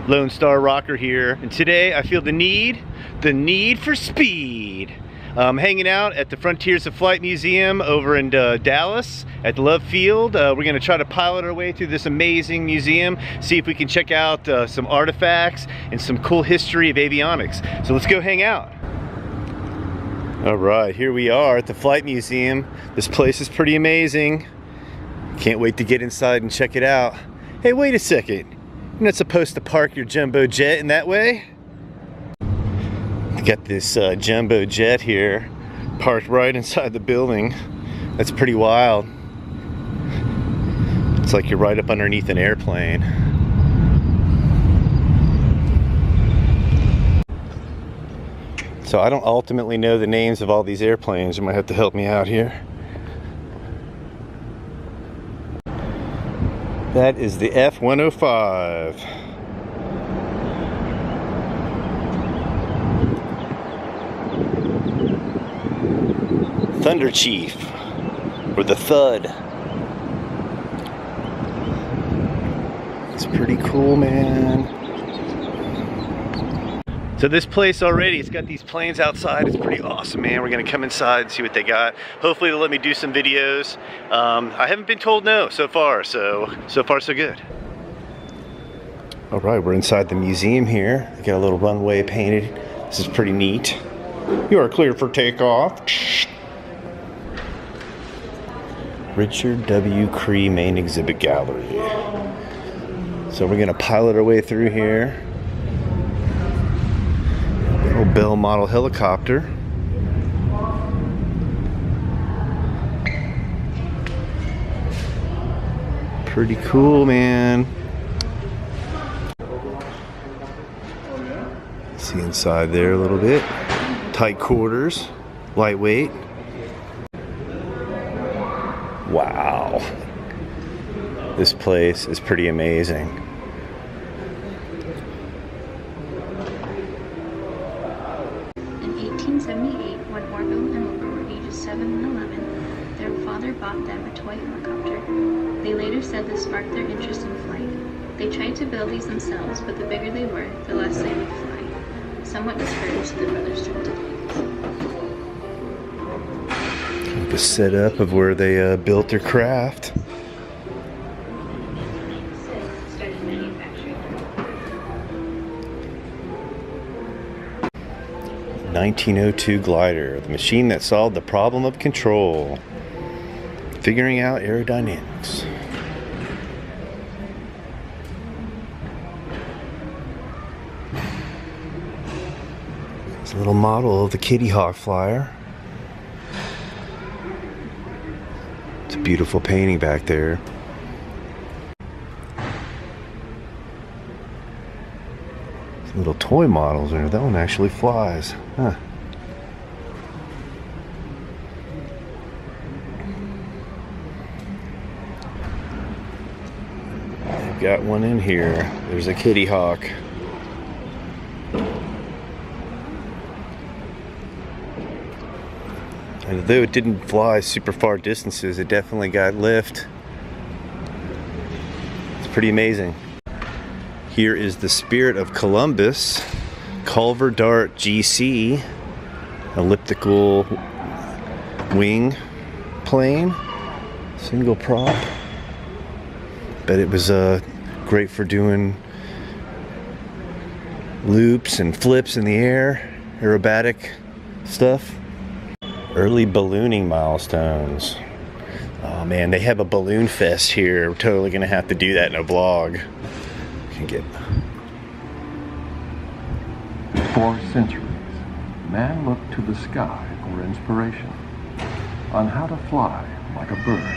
Lone Star Rocker here, and today I feel the need for speed. Hanging out at the Frontiers of Flight Museum over in Dallas at the Love Field. We're going to try to pilot our way through this amazing museum, see if we can check out some artifacts and some cool history of avionics. So let's go hang out. All right, here we are at the Flight Museum. This place is pretty amazing. Can't wait to get inside and check it out. Hey, wait a second. You're not supposed to park your jumbo jet in that way. Got this jumbo jet here parked right inside the building. That's pretty wild. It's like you're right up underneath an airplane. So I don't ultimately know the names of all these airplanes. You might have to help me out here. That is the F-105. Thunder Chief, or the Thud. It's pretty cool, man. So this place already, it's got these planes outside. It's pretty awesome, man. We're gonna come inside and see what they got. Hopefully they'll let me do some videos. I haven't been told no so far, so far so good. All right, we're inside the museum here. They got a little runway painted. This is pretty neat. You are clear for takeoff. Richard W. Cree Main Exhibit Gallery. So we're gonna pilot our way through here. Little Bell model helicopter. Pretty cool, man. See inside there a little bit. Tight quarters, lightweight. Wow, this place is pretty amazing. In 1878, when Orville and Wilbur were ages 7 and 11, their father bought them a toy helicopter. They later said this sparked their interest in flight. They tried to build these themselves, but the bigger they were, the less they would fly. Somewhat discouraged, the brothers turned to planes. The setup of where they built their craft. Started manufacturing. 1902 glider, the machine that solved the problem of control, figuring out aerodynamics. It's a little model of the Kitty Hawk flyer. It's a beautiful painting back there. Some little toy models there. That one actually flies. Huh. They've got one in here. There's a Kitty Hawk. And although it didn't fly super far distances, it definitely got lift. It's pretty amazing. Here is the Spirit of Columbus, Culver Dart GC, elliptical wing plane, single prop. Bet it was great for doing loops and flips in the air, aerobatic stuff. Early ballooning milestones. Oh man, they have a balloon fest here. We're totally gonna have to do that in a vlog. Can get. For centuries, man looked to the sky for inspiration on how to fly like a bird.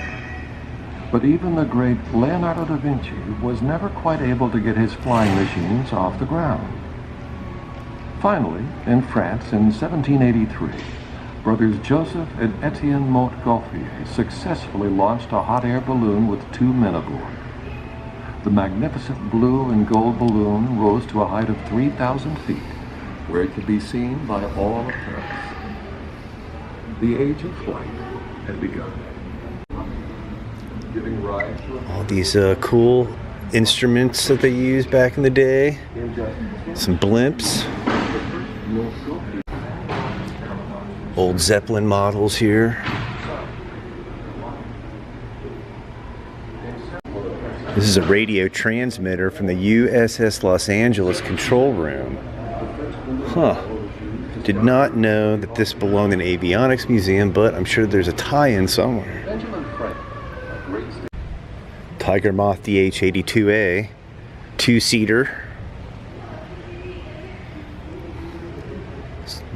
But even the great Leonardo da Vinci was never quite able to get his flying machines off the ground. Finally, in France in 1783, brothers Joseph and Etienne Montgolfier successfully launched a hot air balloon with 2 men aboard. The magnificent blue and gold balloon rose to a height of 3,000 feet, where it could be seen by all of Paris. The age of flight had begun, giving rise to All these cool instruments that they used back in the day. Some blimps. Old Zeppelin models here. This is a radio transmitter from the USS Los Angeles control room. Huh. Did not know that this belonged in an avionics museum, but I'm sure there's a tie-in somewhere. Tiger Moth DH-82A, two-seater.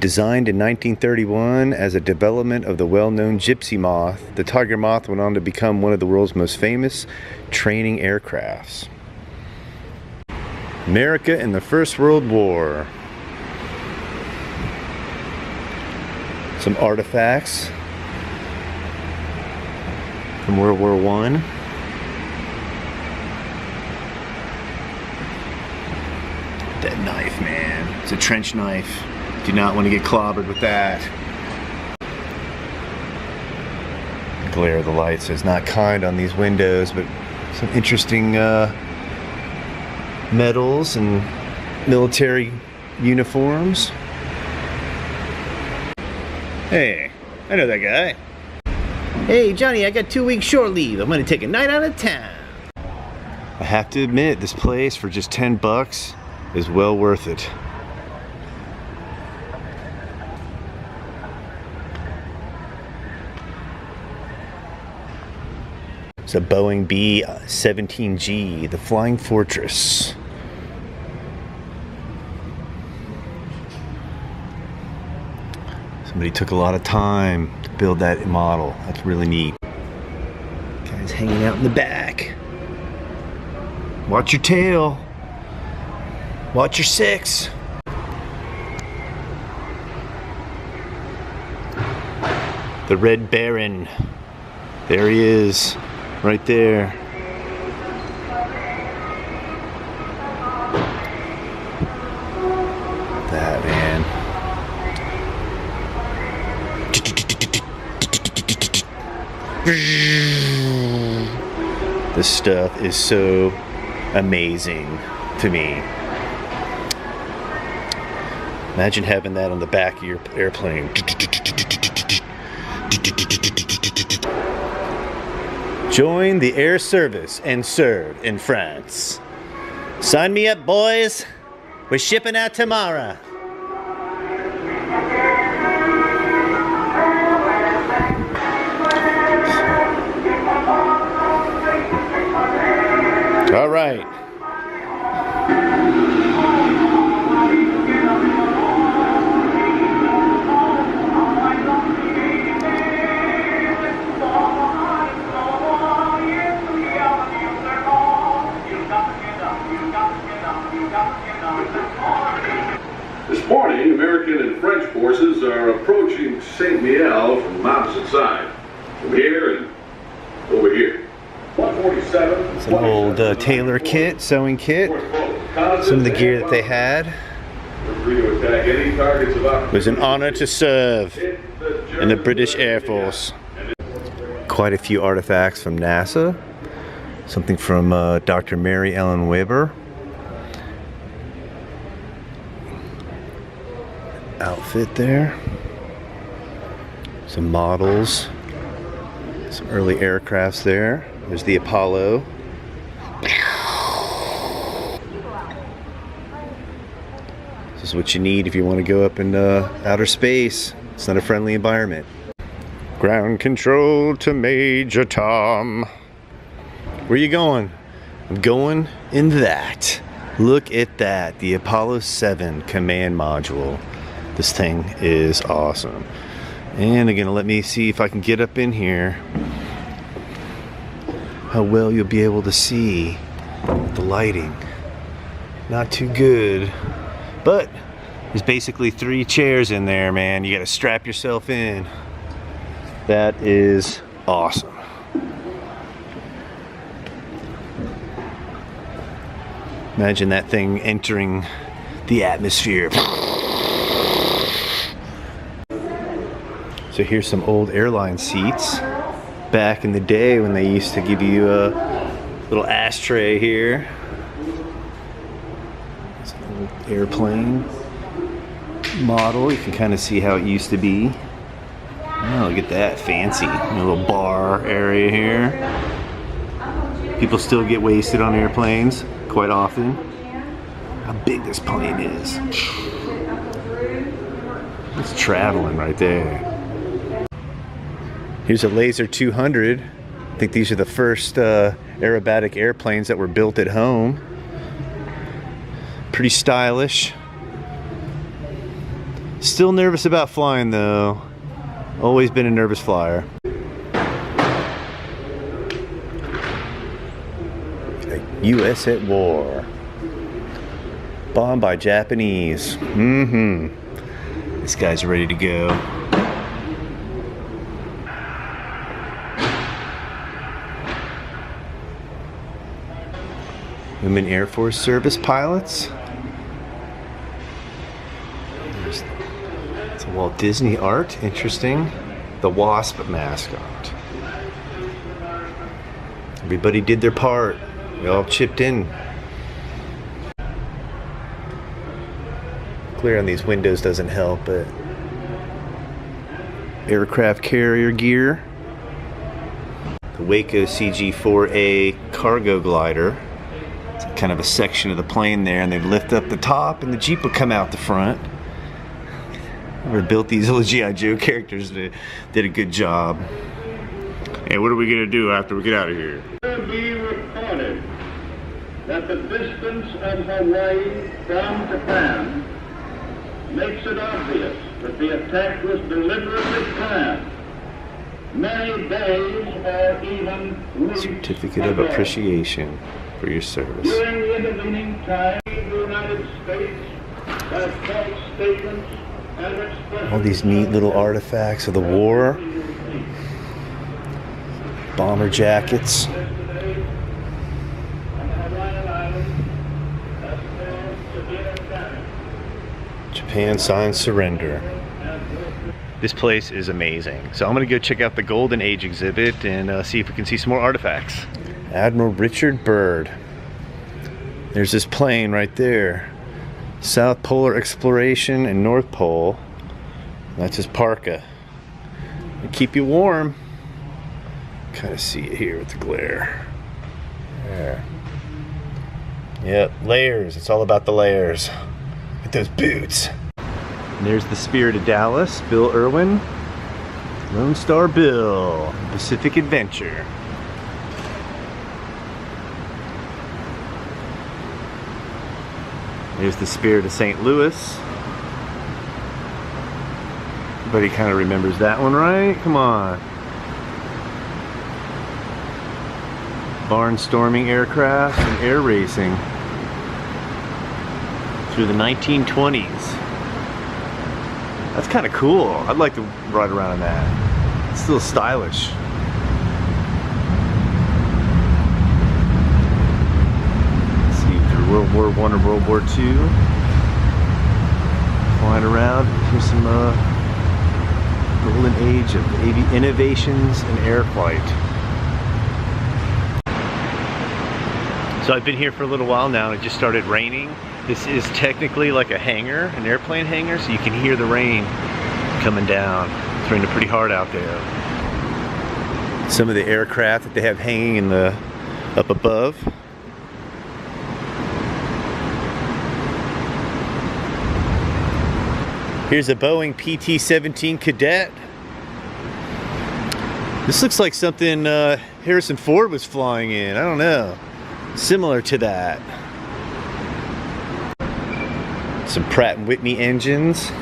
Designed in 1931 as a development of the well-known Gypsy Moth, the Tiger Moth went on to become one of the world's most famous training aircrafts. America in the First World War. Some artifacts from World War I. That knife, man. It's a trench knife. Do not want to get clobbered with that. The glare of the lights is not kind on these windows, but some interesting medals and military uniforms. Hey, I know that guy. Hey Johnny, I got 2 weeks short leave. I'm gonna take a night out of town. I have to admit, this place for just 10 bucks is well worth it. It's a Boeing B-17G, the Flying Fortress. Somebody took a lot of time to build that model. That's really neat. Guys hanging out in the back. Watch your tail. Watch your six. The Red Baron. There he is, right there. That man. This stuff is so amazing to me. Imagine having that on the back of your airplane. Join the air service and serve in France. Sign me up, boys. We're shipping out tomorrow. All right. This morning, American and French forces are approaching St. Mihiel from the opposite side. From here and over here. 147. It's an old tailor kit, sewing kit. Some of the gear that they had. It was an honor to serve in the British Air Force. Quite a few artifacts from NASA. Something from Dr. Mary Ellen Weber. Outfit there. Some models. Some early aircrafts there. There's the Apollo. This is what you need if you want to go up in outer space. It's not a friendly environment. Ground control to Major Tom. Where you going? I'm going in that. Look at that. The Apollo 7 command module. This thing is awesome. And they're gonna let me see if I can get up in here. How well you'll be able to see the lighting. Not too good, but there's basically 3 chairs in there, man. You gotta strap yourself in. That is awesome. Imagine that thing entering the atmosphere. So here's some old airline seats. Back in the day when they used to give you Little ashtray here. It's an old airplane model. You can kind of see how it used to be. Oh, look at that, fancy. A little bar area here. People still get wasted on airplanes quite often. How big this plane is. It's traveling right there. Here's a Laser 200. I think these are the first aerobatic airplanes that were built at home. Pretty stylish. Still nervous about flying though. Always been a nervous flyer. U.S. at war. Bombed by Japanese. This guy's ready to go. Women Air Force Service pilots. It's a Walt Disney art. Interesting. The Wasp mascot. Everybody did their part. We all chipped in. Glare on these windows doesn't help, but aircraft carrier gear. The Waco CG-4A cargo glider. It's kind of a section of the plane there, and they'd lift up the top and the Jeep would come out the front. Whoever built these little G.I. Joe characters did a good job. Hey, what are we gonna do after we get out of here? Be reported that the distance of Hawaii from Japan makes it obvious that the attack was deliberately planned. Many days or even weeks Certificate of ago. Appreciation for your service. During the intervening time, the United States has false statements and expressions. All these neat little artifacts of the war. Bomber jackets. Japan signed surrender. This place is amazing. So I'm gonna go check out the Golden Age exhibit and see if we can see some more artifacts. Admiral Richard Byrd. There's this plane right there. South Polar Exploration and North Pole. That's his parka. They keep you warm. Kind of see it here with the glare. There. Yep, layers. It's all about the layers. Look at those boots. And there's the Spirit of Dallas, Bill Irwin. Lone Star Bill, Pacific Adventure. There's the Spirit of St. Louis. Everybody kind of remembers that one, right? Come on. Barnstorming aircraft and air racing through the 1920s. That's kind of cool. I'd like to ride around in that. It's still stylish. Let's see, through World War I or World War II. Flying around. Here's some golden age of innovations in air flight. So I've been here for a little while now, and it just started raining. This is technically like a hangar, an airplane hangar, so you can hear the rain coming down. It's raining pretty hard out there. Some of the aircraft that they have hanging in the up above. Here's a Boeing PT-17 Cadet. This looks like something Harrison Ford was flying in. I don't know. Similar to that. Some Pratt & Whitney engines.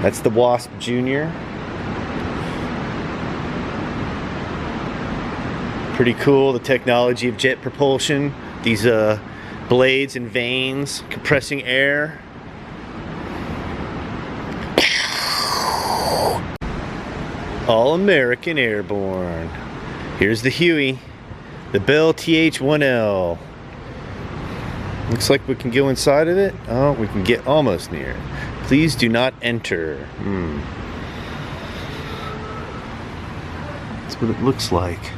That's the Wasp Jr. Pretty cool, the technology of jet propulsion. These blades and vanes compressing air. All American Airborne. Here's the Huey. The Bell TH-1L. Looks like we can go inside of it. Oh, we can get almost near it. Please do not enter. That's what it looks like.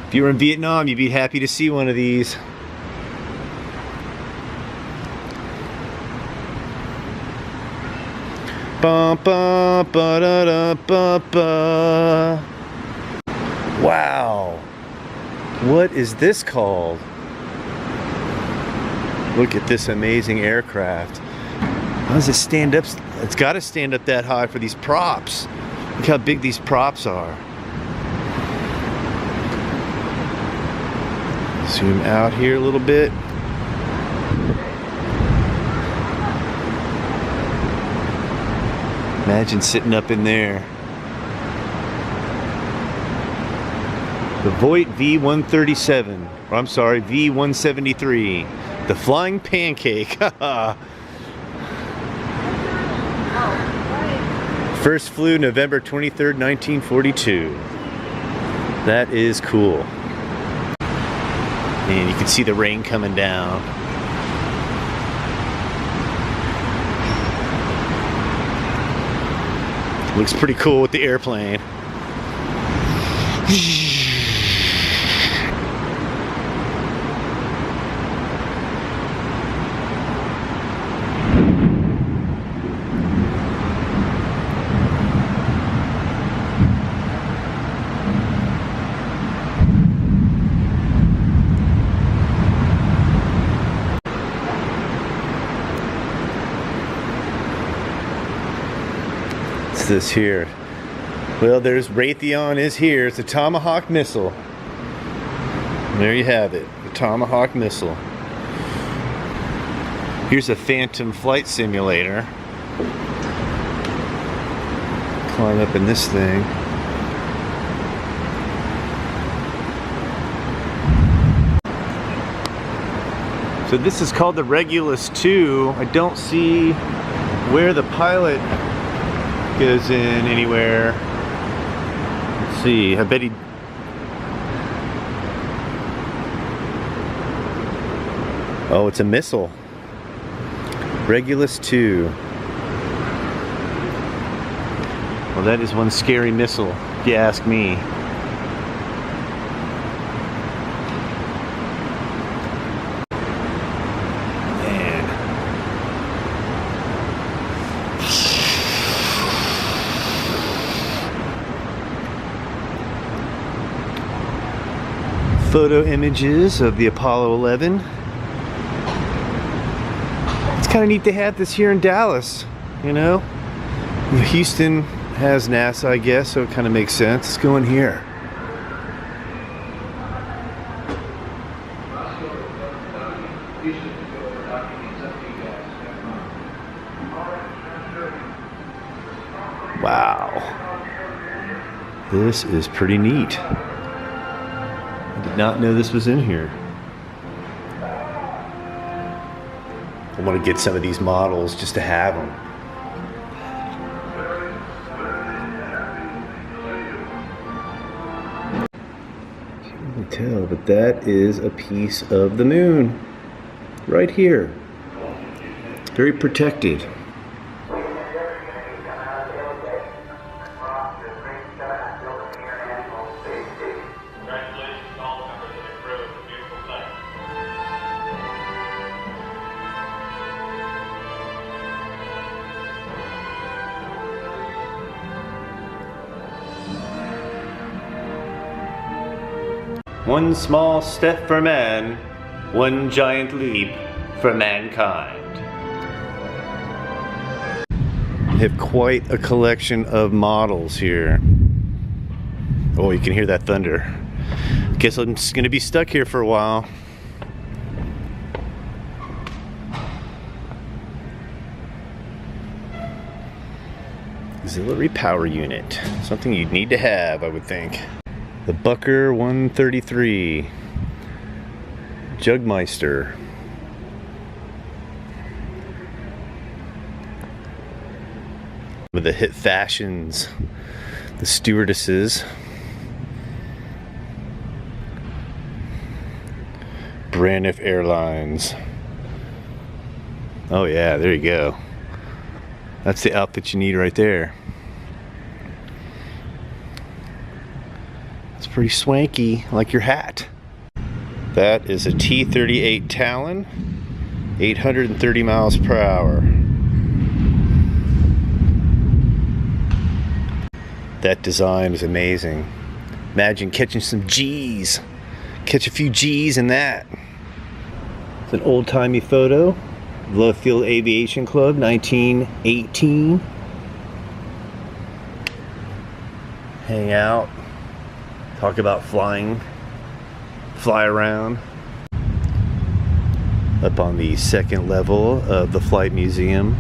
If you were in Vietnam, you'd be happy to see one of these. Ba, ba, ba, da, da, ba, ba. Wow. What is this called? Look at this amazing aircraft. How does it stand up? It's got to stand up that high for these props. Look how big these props are. Zoom out here a little bit. Imagine sitting up in there. The Voight V-137, or I'm sorry, V-173. The Flying Pancake. First flew November 23rd, 1942. That is cool. And you can see the rain coming down. Looks pretty cool with the airplane. This here. Well, there's Raytheon is here. It's a Tomahawk missile. And there you have it, the Tomahawk missile. Here's a Phantom flight simulator. Climb up in this thing. So this is called the Regulus 2. I don't see where the pilot goes in anywhere. Let's see, I bet he... Oh, it's a missile. Regulus 2. Well, that is one scary missile, if you ask me. Photo images of the Apollo 11. It's kind of neat to have this here in Dallas, you know? Houston has NASA, I guess, so it kind of makes sense. Let's go in here. Wow. This is pretty neat. Did not know this was in here. I want to get some of these models just to have them. Can't really tell, but that is a piece of the moon right here. Very protected. One small step for man, one giant leap for mankind. I have quite a collection of models here. Oh, you can hear that thunder. Guess I'm just gonna be stuck here for a while. Auxiliary power unit. Something you'd need to have, I would think. The Bucker 133. Jugmeister. With the hit fashions. The stewardesses. Braniff Airlines. Oh yeah, there you go. That's the outfit you need right there. Pretty swanky, like your hat. That is a T-38 Talon, 830 miles per hour. That design is amazing. Imagine catching some G's. Catch a few G's in that. It's an old-timey photo. Love Field Aviation Club, 1918. Hang out. Talk about flying. Fly around. Up on the second level of the Flight Museum.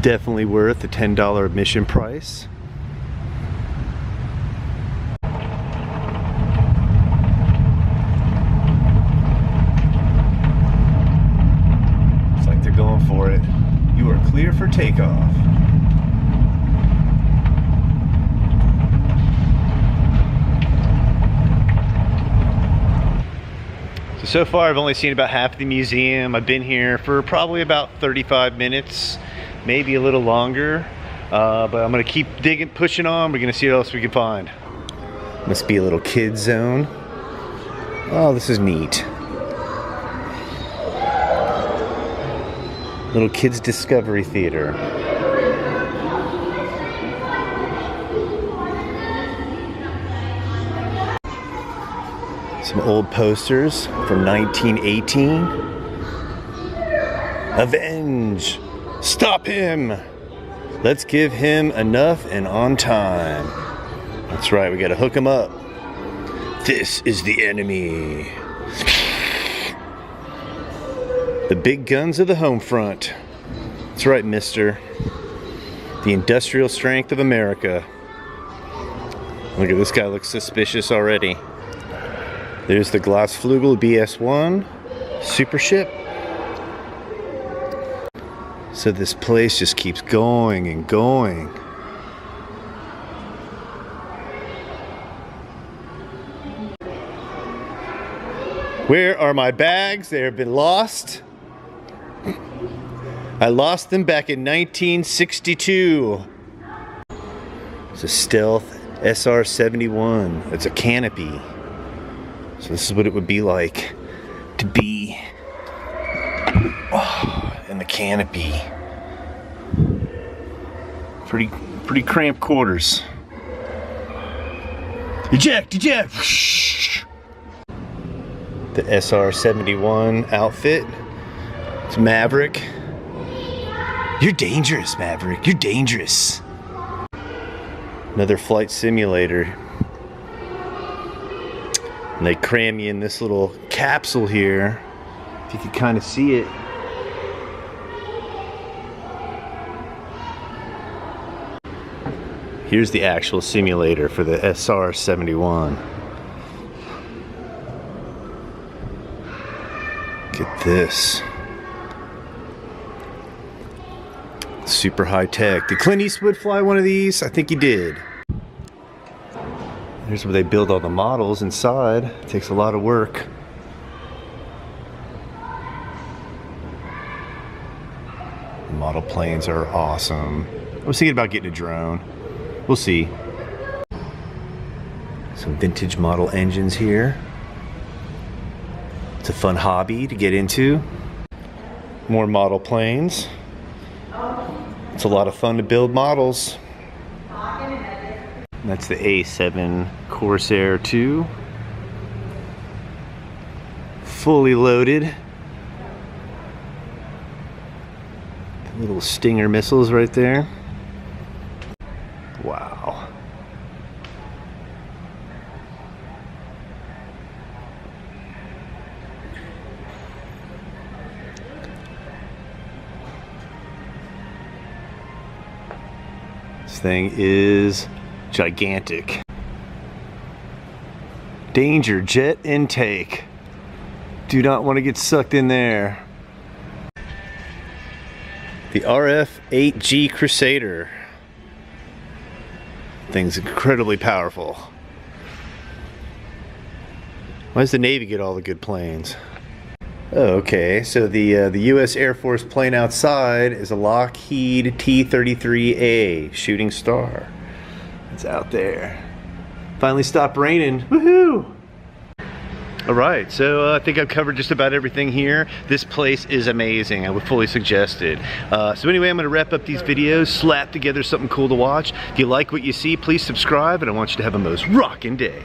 Definitely worth the $10 admission price. Looks like they're going for it. You are clear for takeoff. So far I've only seen about half of the museum. I've been here for probably about 35 minutes, maybe a little longer, but I'm gonna keep digging, pushing on. We're gonna see what else we can find. Must be a little kid zone. Oh, this is neat. Little kids discovery theater. Some old posters from 1918. Avenge! Stop him! Let's give him enough and on time. That's right, we gotta hook him up. This is the enemy. The big guns of the home front. That's right, mister. The industrial strength of America. Look at this guy, looks suspicious already. There's the Glasflugel BS-1 super ship. So this place just keeps going and going. Where are my bags? They have been lost. I lost them back in 1962. It's a stealth SR-71. It's a canopy. So this is what it would be like to be in the canopy. Pretty cramped quarters. Eject, eject! The SR-71 outfit. It's Maverick. You're dangerous, Maverick. You're dangerous. Another flight simulator. And they cram you in this little capsule here. If you can kind of see it. Here's the actual simulator for the SR-71. Look at this. Super high tech. Did Clint Eastwood fly one of these? I think he did. Here's where they build all the models inside. It takes a lot of work. The model planes are awesome. I was thinking about getting a drone. We'll see. Some vintage model engines here. It's a fun hobby to get into. More model planes. It's a lot of fun to build models. That's the A7 Corsair 2. Fully loaded. The little Stinger missiles right there. Wow. This thing is gigantic. Danger, jet intake. Do not want to get sucked in there. The RF-8G Crusader. Thing's incredibly powerful. Why does the Navy get all the good planes? Oh, okay, so the U.S. Air Force plane outside is a Lockheed T-33A Shooting Star. It's out there. Finally stopped raining. Woohoo! All right, so I think I've covered just about everything here. This place is amazing. I would fully suggest it. So anyway, I'm going to wrap up these videos, slap together something cool to watch. If you like what you see, please subscribe, and I want you to have a most rockin' day.